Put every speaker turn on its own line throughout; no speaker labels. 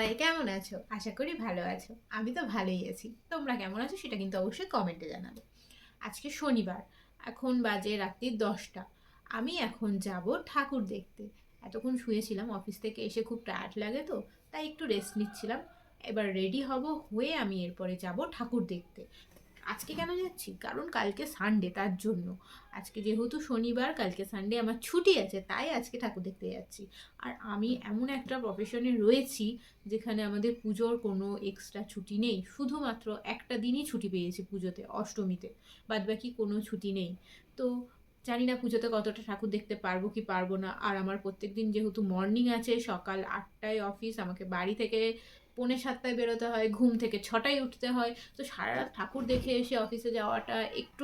সবাই কেমন আছো? আশা করি ভালো আছো। আমি তো ভালোই আছি। তোমরা কেমন আছো সেটা কিন্তু অবশ্যই কমেন্টে জানাবে। আজকে শনিবার, এখন বাজে রাত্রি 10টা। আমি এখন যাব ঠাকুর দেখতে। এতক্ষণ শুয়েছিলাম, অফিস থেকে এসে খুব টায়ার্ড লাগে তো, তাই একটু রেস্ট নিচ্ছিলাম। এবার রেডি হব, হয়ে আমি এরপরে যাব ঠাকুর দেখতে। আজকে কেন যাচ্ছি? কারণ কালকে সানডে, তার জন্য। আজকে যেহেতু শনিবার, কালকে সানডে আমার ছুটি আছে, তাই আজকে ঠাকুর দেখতে যাচ্ছি। আর আমি এমন একটা প্রফেশনে রয়েছি যেখানে আমাদের পুজোর কোনো এক্সট্রা ছুটি নেই, শুধুমাত্র একটা দিনই ছুটি পেয়েছি পুজোতে, অষ্টমীতে। বাদবাকি কোনো ছুটি নেই। তো জানি না পুজোতে কতটা ঠাকুর দেখতে পারবো কি পারবো না। আর আমার প্রত্যেক দিন যেহেতু মর্নিং আছে, সকাল 8টায় অফিস, আমাকে বাড়ি থেকে 6:45 বেরোতে হয়, ঘুম থেকে 6টায় উঠতে হয়। তো সারা রাত ঠাকুর দেখে এসে অফিসে যাওয়াটা একটু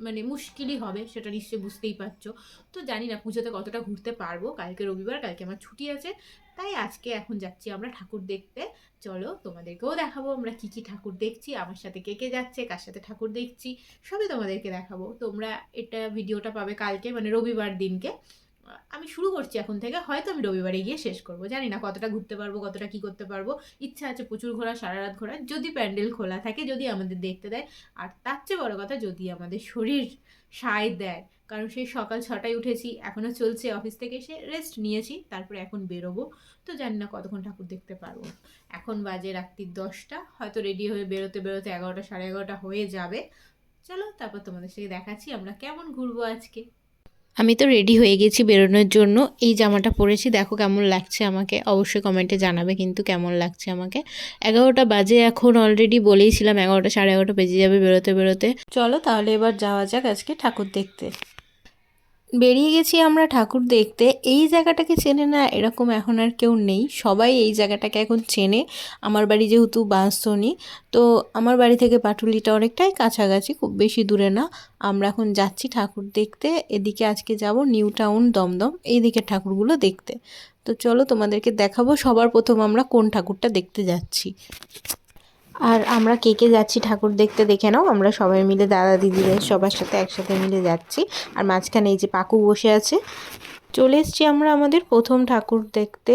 মানে মুশকিলই হবে, সেটা নিশ্চয়ই বুঝতেই পারছো। তো জানি না পুজোতে কতটা ঘুরতে পারবো। কালকে রবিবার, কালকে আমার ছুটি আছে, তাই আজকে এখন যাচ্ছি আমরা ঠাকুর দেখতে। চলো তোমাদেরকেও দেখাবো আমরা কি কি ঠাকুর দেখছি, আমার সাথে কে কে যাচ্ছে, কার সাথে ঠাকুর দেখছি, সবই তোমাদেরকে দেখাবো। তোমরা এটা ভিডিওটা পাবে কালকে, মানে রবিবার দিনকে। আমি শুরু করছি এখন থেকে, হয়তো আমি রবিবারে গিয়ে শেষ করব, জানি না কতটা ঘুরতে পারবো, কতটা কি করতে পারবো। ইচ্ছা আছে প্রচুর ঘোরা, সারা রাত ঘোরা, যদি প্যান্ডেল খোলা থাকে, যদি আমাদের দেখতে দেয়। আর তার চেয়ে বড় কথা, যদি আমাদের শরীর সায় দেয়। কারণ সেই সকাল 6টায় উঠেছি, এখনও চলছে, অফিস থেকে এসে রেস্ট নিয়েছি, তারপরে এখন বেরোবো। তো জানি না কতক্ষণ ঠাকুর দেখতে পারবো। এখন বাজে রাত্রি 10টা, হয়তো রেডি হয়ে বেরোতে বেরোতে 11টা, সাড়ে 11টা হয়ে যাবে। চলো তারপর তোমাদের সাথে দেখাচ্ছি আমরা কেমন ঘুরবো আজকে। আমি তো রেডি হয়ে গেছি বেরোনোর জন্য। এই জামাটা পরেছি, দেখো কেমন লাগছে আমাকে, অবশ্যই কমেন্টে জানাবে কিন্তু কেমন লাগছে আমাকে। 11টা বাজে এখন, অলরেডি বলেইছিলাম 11টা, সাড়ে 11টা বেজে যাবে বেরোতে বেরোতে। চলো তাহলে এবার যাওয়া যাক আজকে ঠাকুর দেখতে। বেরিয়ে গেছি আমরা ঠাকুর দেখতে। এই জায়গাটাকে চেনে না এরকম এখন আর কেউ নেই, সবাই এই জায়গাটাকে এখন চেনে। আমার বাড়ি যেহেতু বাঁশদ্রোণী, তো আমার বাড়ি থেকে পাটুলিটা অনেকটাই কাছাকাছি, খুব বেশি দূরে না। আমরা এখন যাচ্ছি ঠাকুর দেখতে। এদিকে আজকে যাব নিউ টাউন, দমদম, এই দিকের ঠাকুরগুলো দেখতে। তো চলো তোমাদেরকে দেখাবো সবার প্রথম আমরা কোন ঠাকুরটা দেখতে যাচ্ছি। আর আমরা কে কে যাচ্ছি ঠাকুর দেখতে দেখে নাও। আমরা সবাই মিলে, দাদা দিদিদের সবার সাথে একসাথে মিলে যাচ্ছি। আর মাঝখানে এই যে পাকু বসে আছে। চলে এসেছি আমরা আমাদের প্রথম ঠাকুর দেখতে।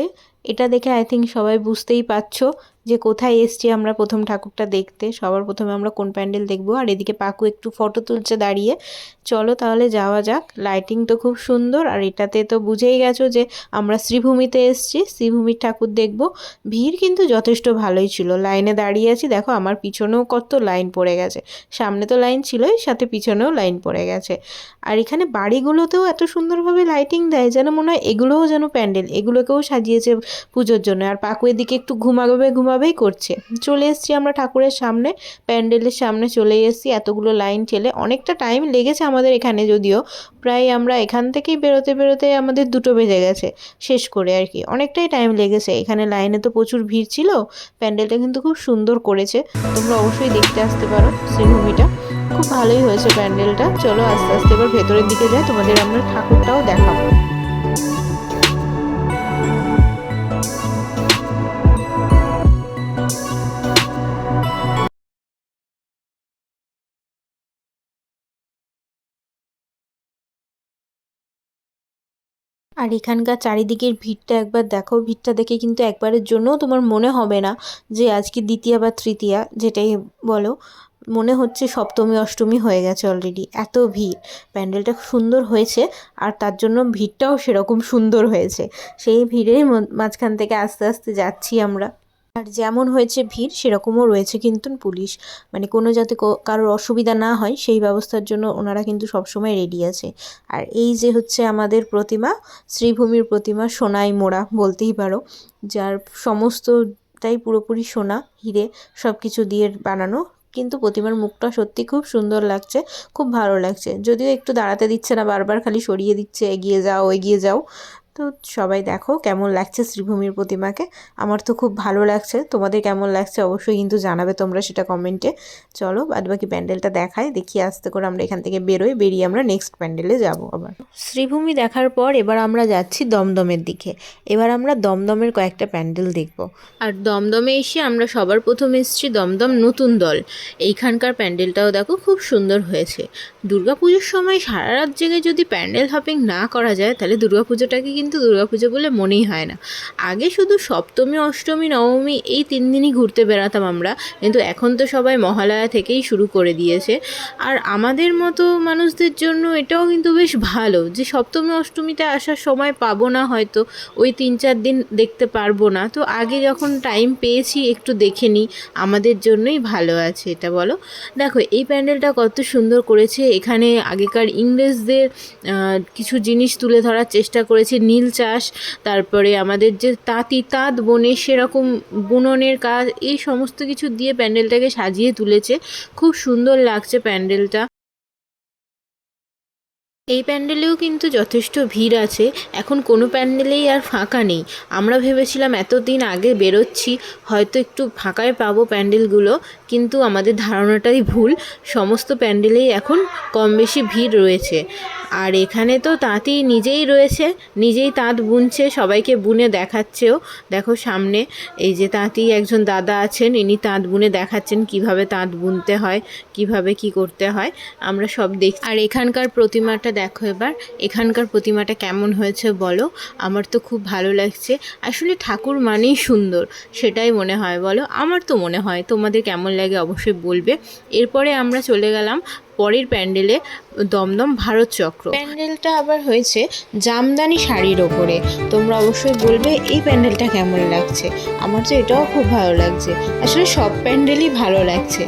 এটা দেখে আই থিঙ্ক সবাই বুঝতেই পারছো যে কোথায় এসছি আমরা প্রথম ঠাকুরটা দেখতে। সবার প্রথমে আমরা কোন প্যান্ডেল দেখবো। আর এদিকে পাকু একটু ফটো তুলছে দাঁড়িয়ে। চলো তাহলে যাওয়া যাক। লাইটিং তো খুব সুন্দর, আর এটাতে তো বুঝেই গেছো যে আমরা শ্রীভূমিতে এসছি, শ্রীভূমির ঠাকুর দেখব। ভিড় কিন্তু যথেষ্ট ভালোই ছিল, লাইনে দাঁড়িয়ে আছি, দেখো আমার পিছনেও কত লাইন পড়ে গেছে। সামনে তো লাইন ছিলই, সাথে পিছনেও লাইন পড়ে গেছে। আর এখানে বাড়িগুলোতেও এত সুন্দরভাবে লাইটিং দেয়, যেন মনে হয় এগুলোও যেন প্যান্ডেল, এগুলোকেও সাজিয়েছে পুজোর জন্য। আর পাকু এদিকে একটু ঘুমাবেই করছে। চলে এসেছি আমরা ঠাকুরের সামনে, প্যান্ডেলের সামনে চলে এসেছি। এতগুলো লাইন ঠেলে অনেকটা টাইম লেগেছে আমাদের এখানে, যদিও প্রায় আমরা এখান থেকেই বেরোতে বেরোতে আমাদের 2টো বেজে গেছে শেষ করে আর কি, অনেকটাই টাইম লেগেছে। এখানে লাইনে তো প্রচুর ভিড় ছিল। প্যান্ডেলটা কিন্তু খুব সুন্দর করেছে, তোমরা অবশ্যই দেখতে আসতে পারো শ্রীভূমিটা। খুব ভালোই হয়েছে প্যান্ডেলটা। চলো আস্তে আস্তে এবার ভেতরের দিকে যাই, তোমাদের আমরা ঠাকুরটাও দেখাবো। আর এখানকার চারিদিকের ভিড়টা একবার দেখো, ভিড়টা দেখে কিন্তু একবারের জন্যও তোমার মনে হবে না যে আজকে দ্বিতীয়া বা তৃতীয়া, যেটাই বলো, মনে হচ্ছে সপ্তমী অষ্টমী হয়ে গেছে অলরেডি, এত ভিড়। প্যান্ডেলটা সুন্দর হয়েছে, আর তার জন্য ভিড়টাও সেরকম সুন্দর হয়েছে। সেই ভিড়ের মাঝখান থেকে আস্তে আস্তে যাচ্ছি আমরা। আর যেমন হয়েছে ভিড়, সেরকমও রয়েছে কিন্তু পুলিশ, মানে কোনো যাতে কারোর অসুবিধা না হয় সেই ব্যবস্থার জন্য ওনারা কিন্তু সবসময় রেডি আছে। আর এই যে হচ্ছে আমাদের প্রতিমা, শ্রীভূমির প্রতিমা, সোনায় মোড়া বলতেই পারো, যার সমস্তটাই পুরোপুরি সোনা হিরে সব কিছু দিয়ে বানানো। কিন্তু প্রতিমার মুখটা সত্যি খুব সুন্দর লাগছে, খুব ভালো লাগছে। যদিও একটু দাঁড়াতে দিচ্ছে না, বারবার খালি সরিয়ে দিচ্ছে, এগিয়ে যাও এগিয়ে যাও। তো সবাই দেখো কেমন লাগছে শ্রীভূমির প্রতিমাকে। আমার তো খুব ভালো লাগছে, তোমাদের কেমন লাগছে অবশ্যই কিন্তু জানাবে তোমরা সেটা কমেন্টে। চলো বাদবাকি প্যান্ডেলটা দেখাই, দেখি আস্তে করে আমরা এখান থেকে বেরোই, বেরিয়ে আমরা নেক্সট প্যান্ডেলে যাব। আবার শ্রীভূমি দেখার পর এবার আমরা যাচ্ছি দমদমের দিকে। এবার আমরা দমদমের কয়েকটা প্যান্ডেল দেখব। আর দমদমে এসে আমরা সবার প্রথম এসেছি দমদম নতুন দল। এইখানকার প্যান্ডেলটাও দেখো খুব সুন্দর হয়েছে। দুর্গাপুজোর সময় সারা রাত জেগে যদি প্যান্ডেল হপিং না করা যায়, তাহলে দুর্গাপুজোটাকে কিন্তু দুর্গাপুজো বলে মনেই হয় না। আগে শুধু সপ্তমী, অষ্টমী, নবমী এই 3 দিনই ঘুরতে বেড়াতাম আমরা, কিন্তু এখন তো সবাই মহালয়া থেকেই শুরু করে দিয়েছে। আর আমাদের মতো মানুষদের জন্য এটাও কিন্তু বেশ ভালো যে সপ্তমী অষ্টমীতে আসার সময় পাবো না, হয়তো ওই 3-4 দিন দেখতে পারবো না, তো আগে যখন টাইম পেয়েছি একটু দেখে নিই, আমাদের জন্যই ভালো আছে এটা বলো। দেখো এই প্যান্ডেলটা কত সুন্দর করেছে, এখানে আগেকার ইংরেজদের কিছু জিনিস তুলে ধরার চেষ্টা করেছে, নীল চাষ, তারপরে আমাদের যে তাঁত বনে সেরকম বুননের কাজ, এই সমস্ত কিছু দিয়ে প্যান্ডেলটাকে সাজিয়ে তুলেছে। খুব সুন্দর লাগছে প্যান্ডেলটা। এই প্যান্ডেলেও কিন্তু যথেষ্ট ভিড় আছে, এখন কোনো প্যান্ডেলেই আর ফাঁকা নেই। আমরা ভেবেছিলাম এতদিন আগে বেরোচ্ছি হয়তো একটু ফাঁকায় পাবো প্যান্ডেলগুলো, কিন্তু আমাদের ধারণাটাই ভুল, সমস্ত প্যান্ডেলেই এখন কম বেশি ভিড় রয়েছে। আর এখানে তো তাঁতি নিজেই রয়েছে, নিজেই তাঁত বুনছে, সবাইকে বুনে দেখাচ্ছেও। দেখো সামনে এই যে তাঁতি একজন দাদা আছেন, ইনি তাঁত বুনে দেখাচ্ছেন কিভাবে তাঁত বুনতে হয়, কিভাবে কি করতে হয়, আমরা সব দেখছি। আর এখানকার প্রতিমাটা দেখো এবার, এখানকার প্রতিমাটা কেমন হয়েছে বলো? আমার তো খুব ভালো লাগছে। আসলে ঠাকুর মানেই সুন্দর, সেটাই মনে হয় বলো, আমার তো মনে হয়। তোমাদের কেমন লাগে অবশ্যই বলবে। এরপরে আমরা চলে গেলাম পরের প্যান্ডেলে, দমদম ভারত চক্র। প্যান্ডেলটা আবার হয়েছে জামদানি শাড়ির ওপরে। তোমরা অবশ্যই বলবে এই প্যান্ডেলটা কেমন লাগছে। আমার তো এটাও খুব ভালো লাগছে, আসলে সব প্যান্ডেলই ভালো লাগছে।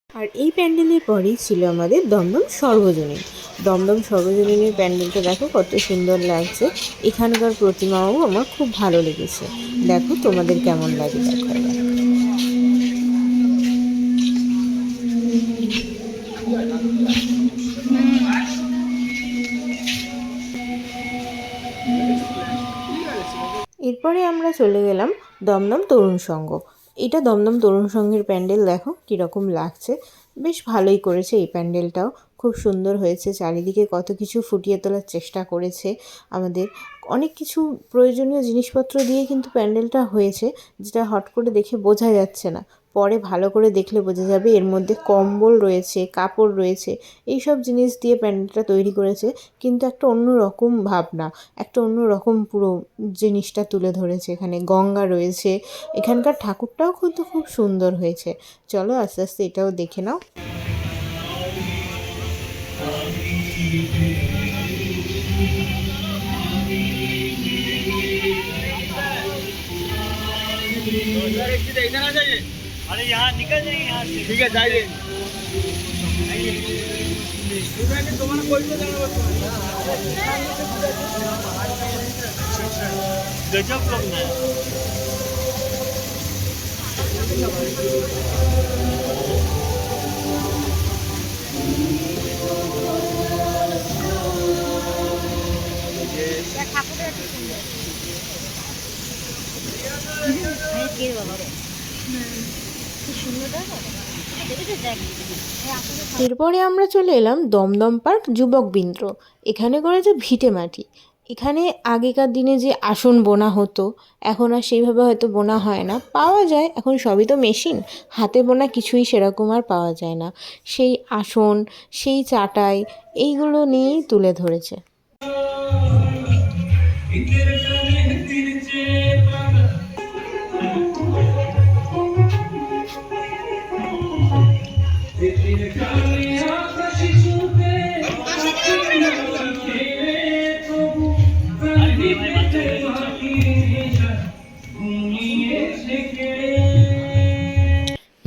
আর এই প্যান্ডেলের পরেই ছিল আমাদের দমদম সর্বজনীন। দমদম সর্বজনীনের প্যান্ডেলটা দেখো কত সুন্দর লাগছে, এখানকার প্রতিমাও আমার খুব ভালো লেগেছে। দেখো তোমাদের কেমন লাগে দেখো এবার। এরপরে আমরা চলে গেলাম দমদম তরুণ সংঘ। এটা দমদম তরুণ সংঘের প্যান্ডেল, দেখো কীরকম লাগছে, বেশ ভালোই করেছে এই প্যান্ডেলটাও, খুব সুন্দর হয়েছে। চারিদিকে কত কিছু ফুটিয়ে তোলার চেষ্টা করেছে আমাদের, অনেক কিছু প্রয়োজনীয় জিনিসপত্র দিয়ে কিন্তু প্যান্ডেলটা হয়েছে, যেটা হট করে দেখে বোঝা যাচ্ছে না, পরে ভালো করে দেখলে বোঝা যাবে। এর মধ্যে কম্বল রয়েছে, কাপড় রয়েছে, এই সব জিনিস দিয়ে প্যান্ডেলটা তৈরি করেছে, কিন্তু একটা অন্য রকম ভাবনা, একটা অন্য রকম পুরো জিনিসটা তুলে ধরেছে। এখানে গঙ্গা রয়েছে, এখানকার ঠাকুরটাও কিন্তু খুব সুন্দর হয়েছে। চলো আস্তে আস্তে এটাও দেখে নাও।
अरे यहाँ निकल जाएंगे यहाँ से ठीक है जाइए तुम्हारा कोई तो गजब लोग ना
এরপরে আমরা চলে এলাম দমদম পার্ক যুবক বিন্দ্র। এখানে করেছে ভিটে মাটি। এখানে আগেকার দিনে যে আসন বোনা হতো, এখন আর সেইভাবে হয়তো বোনা হয় না, পাওয়া যায় এখন সবই তো মেশিন, হাতে বোনা কিছুই সেরকম আর পাওয়া যায় না। সেই আসন, সেই চাটাই, এইগুলো নিয়েই তুলে ধরেছে।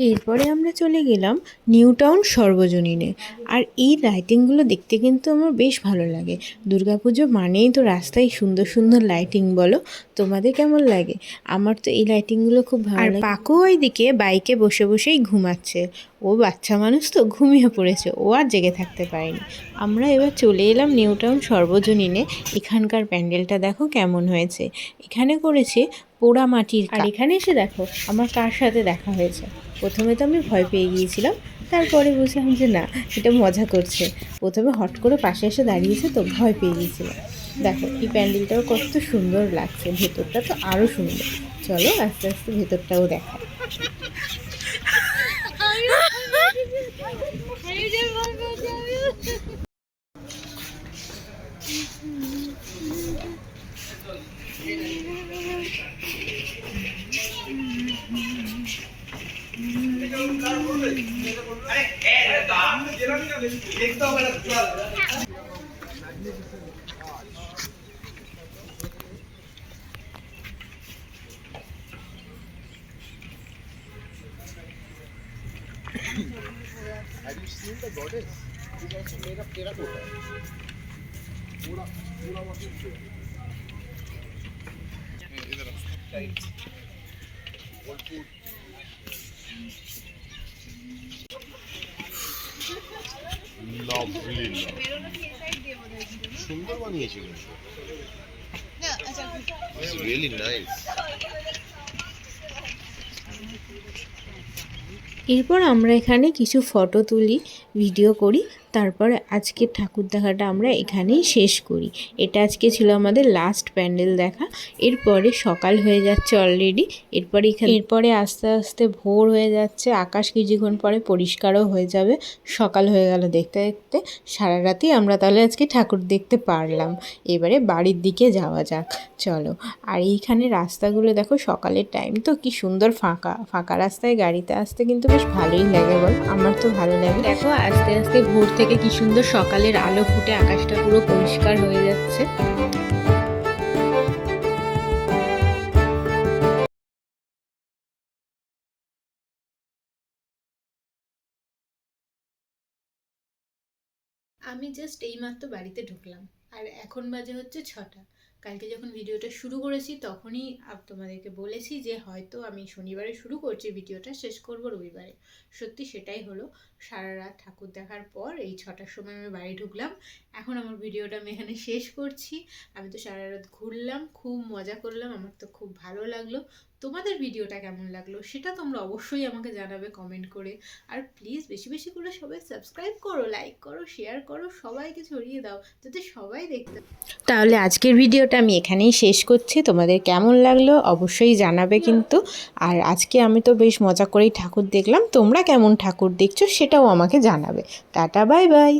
এরপরে আমরা চলে গেলাম নিউ টাউন সর্বজনীনে। আর এই লাইটিংগুলো দেখতে কিন্তু আমার বেশ ভালো লাগে। দুর্গাপুজো মানেই তো রাস্তায় সুন্দর সুন্দর লাইটিং, বলো তোমাদের কেমন লাগে? আমার তো এই লাইটিংগুলো খুব ভালো লাগে। আর পাকু ওইদিকে বাইকে বসে বসেই ঘুমাচ্ছে। ও বাচ্চা মানুষ তো ঘুমিয়ে পড়েছে, ও আর জেগে থাকতে পারেনি। আমরা এবার চলে এলাম নিউ টাউন সর্বজনীনে। এখানকার প্যান্ডেলটা দেখো কেমন হয়েছে। এখানে করেছে পোড়া মাটির। আর এখানে এসে দেখো আমার কার সাথে দেখা হয়েছে। প্রথমে তো আমি ভয় পেয়ে গিয়েছিলাম, তারপরে বুঝলাম যে না, এটা মজা করছে। প্রথমে হট করে পাশে এসে দাঁড়িয়েছে তো ভয় পেয়ে গিয়েছিলাম। দেখো এই প্যান্ডেলটাও কত সুন্দর লাগছে, ভেতরটা তো আরও সুন্দর। চলো আস্তে আস্তে ভেতরটাও দেখা।
Have you seen the goddess? She's also made of terracotta. Pura what is there? Right. What food? Lovely. সুন্দর বানিয়েছে কিন্তু। It's really nice.
এরপর আমরা এখানে কিছু ফটো তুলি, ভিডিও করি, তারপরে আজকের ঠাকুর দেখাটা আমরা এখানেই শেষ করি। এটা আজকে ছিল আমাদের লাস্ট প্যান্ডেল দেখা। এরপরে সকাল হয়ে যাচ্ছে অলরেডি। এরপরে আস্তে আস্তে ভোর হয়ে যাচ্ছে, আকাশ কিছুক্ষণ পরে পরিষ্কারও হয়ে যাবে। সকাল হয়ে গেল দেখতে দেখতে। সারা রাতই আমরা তাহলে আজকে ঠাকুর দেখতে পারলাম। এবারে বাড়ির দিকে যাওয়া যাক, চলো। আর এইখানে রাস্তাগুলো দেখো, সকালের টাইম তো কি সুন্দর ফাঁকা ফাঁকা রাস্তায় গাড়িতে আসতে কিন্তু বেশ ভালোই লাগে, বল? আমার তো ভালো লাগে। দেখো আস্তে আস্তে ভোর থেকে কি সুন্দর সকালের আলো ফুটে আকাশটা পুরো পরিষ্কার হয়ে যাচ্ছে। আমি জাস্ট এইমাত্র বাড়িতে ঢুকলাম, আর এখন বাজে হচ্ছে 6টা। কালকে যখন ভিডিওটা শুরু করেছি তখনই তোমাদেরকে বলেছি যে হয়তো আমি শনিবারে শুরু করছি, ভিডিওটা শেষ করব রবিবারে। সত্যি সেটাই হলো। সারা রাত ঠাকুর দেখার পর এই 6টার সময় আমি বাড়ি ঢুকলাম। এখন আমার ভিডিওটা আমি এখানে শেষ করছি। আমি তো সারা রাত ঘুরলাম, খুব মজা করলাম, আমার তো খুব ভালো লাগলো। তোমাদের ভিডিওটা কেমন লাগলো সেটা তোমরা অবশ্যই আমাকে জানাবে কমেন্ট করে। আর প্লিজ বেশি বেশি করে সবাই সাবস্ক্রাইব করো, লাইক করো, শেয়ার করো, সবাইকে ছড়িয়ে দাও যাতে সবাই দেখতে। তাহলে আজকের ভিডিওটা আমি এখানেই শেষ করছি। তোমাদের কেমন লাগলো অবশ্যই জানাবে কিন্তু। আর আজকে আমি তো বেশ মজা করেই ঠাকুর দেখলাম। তোমরা কেমন ঠাকুর দেখছো সেটাও আমাকে জানাবে। Tata, bye bye.